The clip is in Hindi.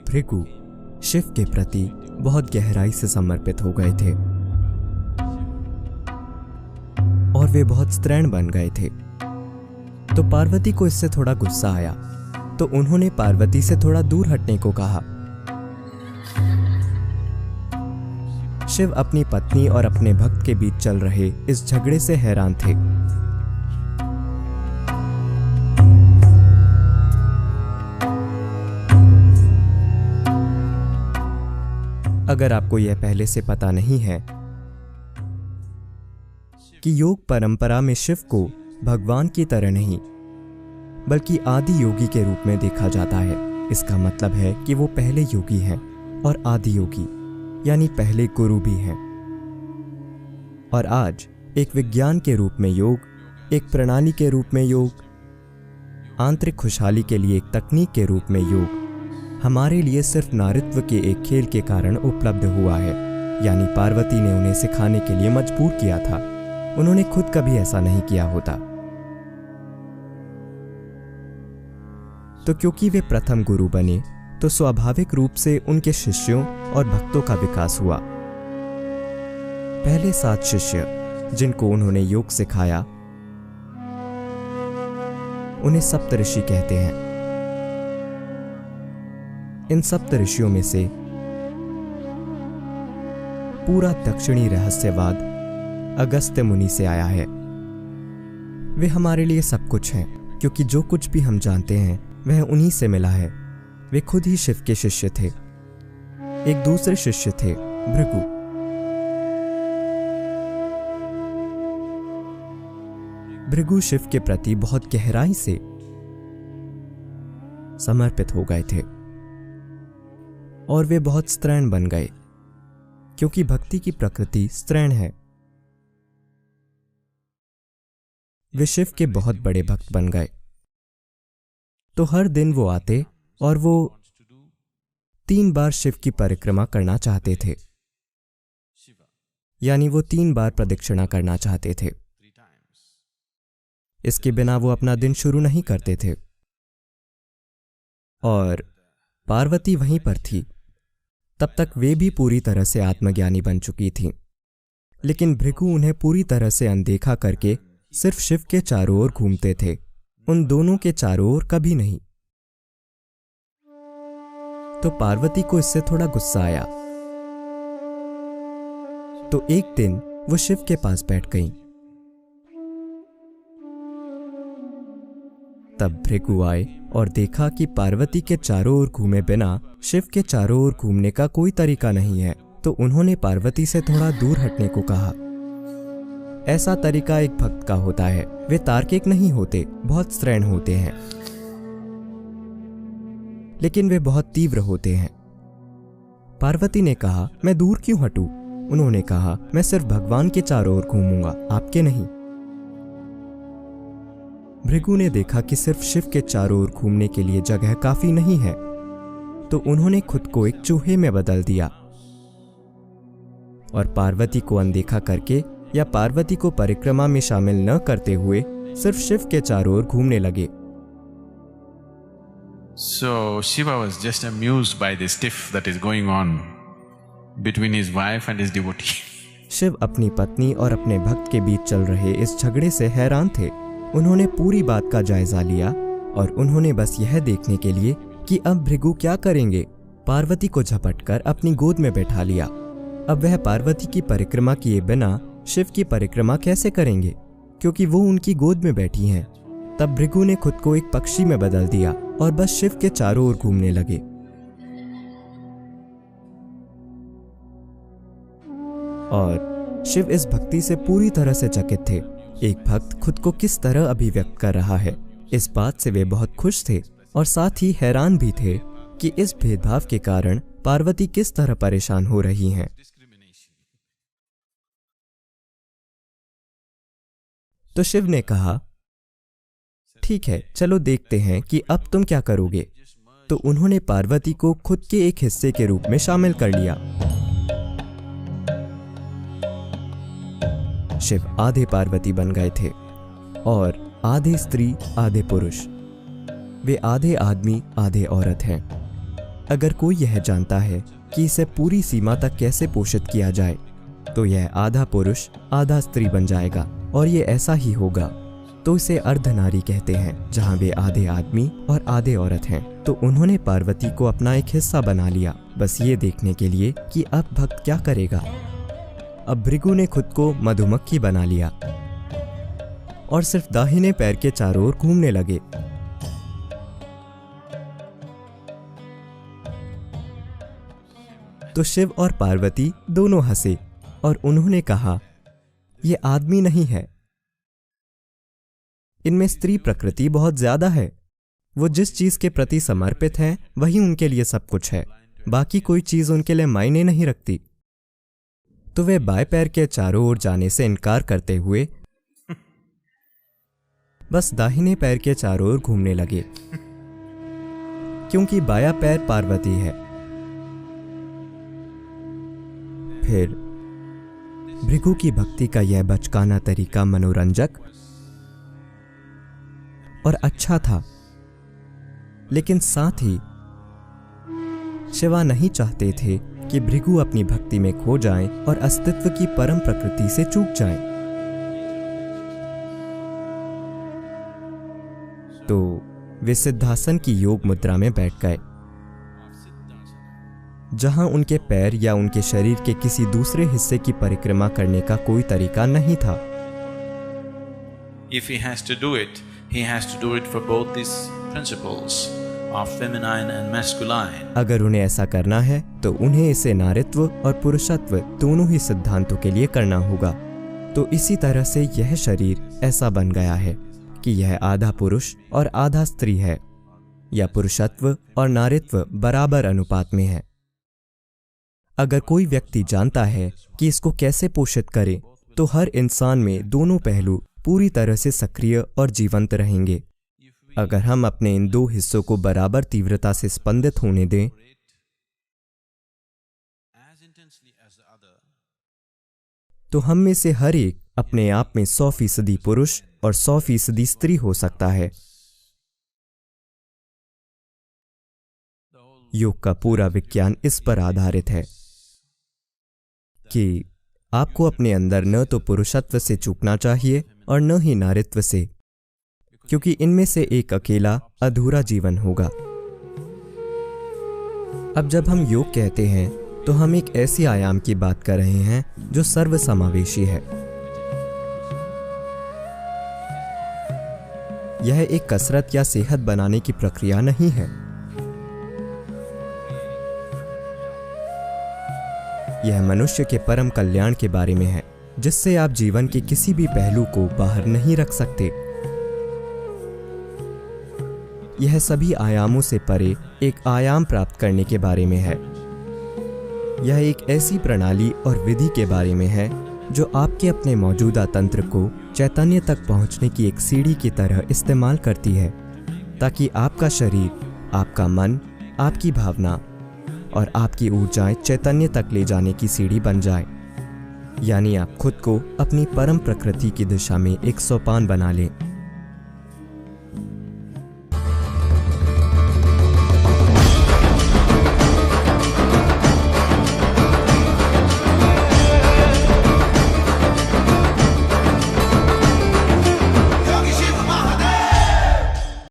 भृगु शिव के प्रति बहुत गहराई से समर्पित हो गए थे और वे बहुत स्त्रैण बन गए थे। तो पार्वती को इससे थोड़ा गुस्सा आया, तो उन्होंने पार्वती से थोड़ा दूर हटने को कहा। शिव अपनी पत्नी और अपने भक्त के बीच चल रहे इस झगड़े से हैरान थे। अगर आपको यह पहले से पता नहीं है कि योग परंपरा में शिव को भगवान की तरह नहीं बल्कि आदि योगी के रूप में देखा जाता है, इसका मतलब है कि वो पहले योगी हैं और आदि योगी यानी पहले गुरु भी हैं। और आज एक विज्ञान के रूप में योग, एक प्रणाली के रूप में योग, आंतरिक खुशहाली के लिए एक तकनीक के रूप में योग हमारे लिए सिर्फ नारीत्व के एक खेल के कारण उपलब्ध हुआ है। यानी पार्वती ने उन्हें सिखाने के लिए मजबूर किया था, उन्होंने खुद कभी ऐसा नहीं किया होता। तो क्योंकि वे प्रथम गुरु बने तो स्वाभाविक रूप से उनके शिष्यों और भक्तों का विकास हुआ। पहले 7 शिष्य जिनको उन्होंने योग सिखाया उन्हें सप्तऋषि कहते हैं। इन सप्तऋषियों में से पूरा दक्षिणी रहस्यवाद अगस्त्य मुनि से आया है। वे हमारे लिए सब कुछ हैं, क्योंकि जो कुछ भी हम जानते हैं वह उन्हीं से मिला है। वे खुद ही शिव के शिष्य थे। एक दूसरे शिष्य थे भृगु। भृगु शिव के प्रति बहुत गहराई से समर्पित हो गए थे और वे बहुत स्त्रैण बन गए, क्योंकि भक्ति की प्रकृति स्त्रैण है। वे शिव के बहुत बड़े भक्त बन गए। तो हर दिन वो आते और वो 3 बार शिव की परिक्रमा करना चाहते थे, यानी वो 3 बार प्रदक्षिणा करना चाहते थे। इसके बिना वो अपना दिन शुरू नहीं करते थे। और पार्वती वहीं पर थी। तब तक वे भी पूरी तरह से आत्मज्ञानी बन चुकी थीं। लेकिन भृगु उन्हें पूरी तरह से अनदेखा करके सिर्फ शिव के चारों ओर घूमते थे, उन दोनों के चारों ओर कभी नहीं। तो पार्वती को इससे थोड़ा गुस्सा आया। तो एक दिन वो शिव के पास बैठ गईं। तब भृगु आए और देखा कि पार्वती के चारों ओर घूमे बिना शिव के चारों ओर घूमने का कोई तरीका नहीं है। तो उन्होंने पार्वती से थोड़ा दूर हटने को कहा। ऐसा तरीका एक भक्त का होता है। वे तार्किक नहीं होते, बहुत स्त्रैण होते हैं, लेकिन वे बहुत तीव्र होते हैं। पार्वती ने कहा, मैं दूर क्यों हटूं? उन्होंने कहा, मैं सिर्फ भगवान के चारों ओर घूमूंगा, आपके नहीं। भृगु ने देखा कि सिर्फ शिव के चारों ओर घूमने के लिए जगह काफी नहीं है, तो उन्होंने खुद को एक चूहे में बदल दिया और पार्वती को अनदेखा करके या पार्वती को परिक्रमा में शामिल न करते हुए सिर्फ शिव के चारों ओर घूमने लगे। So Shiva was just amused by this tiff that is going on between his wife and his devotee. Shiv अपनी पत्नी और अपने भक्त के बीच चल रहे इस झगड़े से हैरान थे। उन्होंने पूरी बात का जायजा लिया और उन्होंने बस यह देखने के लिए कि अब भृगु क्या करेंगे, पार्वती को झपटकर अपनी गोद में बैठा लिया। अब वह पार्वती की परिक्रमा किए बिना शिव की परिक्रमा कैसे करेंगे, क्योंकि वो उनकी गोद में बैठी हैं। तब भृगु ने खुद को एक पक्षी में बदल दिया और बस शिव के चारों ओर घूमने लगे। और शिव इस भक्ति से पूरी तरह से चकित थे। एक भक्त खुद को किस तरह अभिव्यक्त कर रहा है, इस बात से वे बहुत खुश थे और साथ ही हैरान भी थे कि इस भेदभाव के कारण पार्वती किस तरह परेशान हो रही हैं। तो शिव ने कहा, ठीक है, चलो देखते हैं कि अब तुम क्या करोगे। तो उन्होंने पार्वती को खुद के एक हिस्से के रूप में शामिल कर लिया। शिव आधे पार्वती बन गए थे और आधे स्त्री आधे पुरुष। वे आधे आदमी आधे औरत हैं। अगर कोई यह जानता है कि इसे पूरी सीमा तक कैसे पोषित किया जाए, तो यह आधा पुरुष आधा स्त्री बन जाएगा, और ये ऐसा ही होगा। तो इसे अर्धनारी कहते हैं, जहाँ वे आधे आदमी और आधे औरत हैं। तो उन्होंने पार्वती को अपना एक हिस्सा बना लिया, बस ये देखने के लिए कि अब भक्त क्या करेगा। अब भृगु ने खुद को मधुमक्खी बना लिया और सिर्फ दाहिने पैर के चारों ओर घूमने लगे। तो शिव और पार्वती दोनों हंसे और उन्होंने कहा, ये आदमी नहीं है, इनमें स्त्री प्रकृति बहुत ज्यादा है। वो जिस चीज के प्रति समर्पित हैं वही उनके लिए सब कुछ है, बाकी कोई चीज उनके लिए मायने नहीं रखती। तो वे बाएं पैर के चारों ओर जाने से इनकार करते हुए बस दाहिने पैर के चारों ओर घूमने लगे, क्योंकि बायां पैर पार्वती है। फिर भृगु की भक्ति का यह बचकाना तरीका मनोरंजक और अच्छा था, लेकिन साथ ही शिवा नहीं चाहते थे कि भृगु अपनी भक्ति में खो जाएं और अस्तित्व की परम प्रकृति से चूक जाएं। तो वे सिद्धासन की योग मुद्रा में बैठ गए, जहां उनके पैर या उनके शरीर के किसी दूसरे हिस्से की परिक्रमा करने का कोई तरीका नहीं था। If he has to do it, he has to do it for both these principles of feminine and masculine. अगर उन्हें ऐसा करना है तो उन्हें इसे नारित्व और पुरुषत्व दोनों ही सिद्धांतों के लिए करना होगा। तो इसी तरह से यह शरीर ऐसा बन गया है कि यह आधा पुरुष और आधा स्त्री है, या पुरुषत्व और नारित्व बराबर अनुपात में है। अगर कोई व्यक्ति जानता है कि इसको कैसे पोषित करे, तो हर इंसान में दोनों पहलू पूरी तरह से सक्रिय और जीवंत रहेंगे। अगर हम अपने इन दो हिस्सों को बराबर तीव्रता से स्पंदित होने दें, तो हम में से हर एक अपने आप में 100% पुरुष और 100% स्त्री हो सकता है। योग का पूरा विज्ञान इस पर आधारित है कि आपको अपने अंदर न तो पुरुषत्व से चूकना चाहिए और न ही नारित्व से, क्योंकि इनमें से एक अकेला अधूरा जीवन होगा। अब जब हम योग कहते हैं तो हम एक ऐसी आयाम की बात कर रहे हैं जो सर्वसमावेशी है। यह एक कसरत या सेहत बनाने की प्रक्रिया नहीं है। यह मनुष्य के परम कल्याण के बारे में है, जिससे आप जीवन के किसी भी पहलू को बाहर नहीं रख सकते। यह सभी आयामों से परे एक आयाम प्राप्त करने के बारे में है। यह एक ऐसी प्रणाली और विधि के बारे में है जो आपके अपने मौजूदा तंत्र को चैतन्य तक पहुंचने की एक सीढ़ी की तरह इस्तेमाल करती है, ताकि आपका शरीर, आपका मन, आपकी भावना और आपकी ऊर्जाएं चैतन्य तक ले जाने की सीढ़ी बन जाए। यानी आप खुद को अपनी परम प्रकृति की दिशा में एक सोपान बना लें।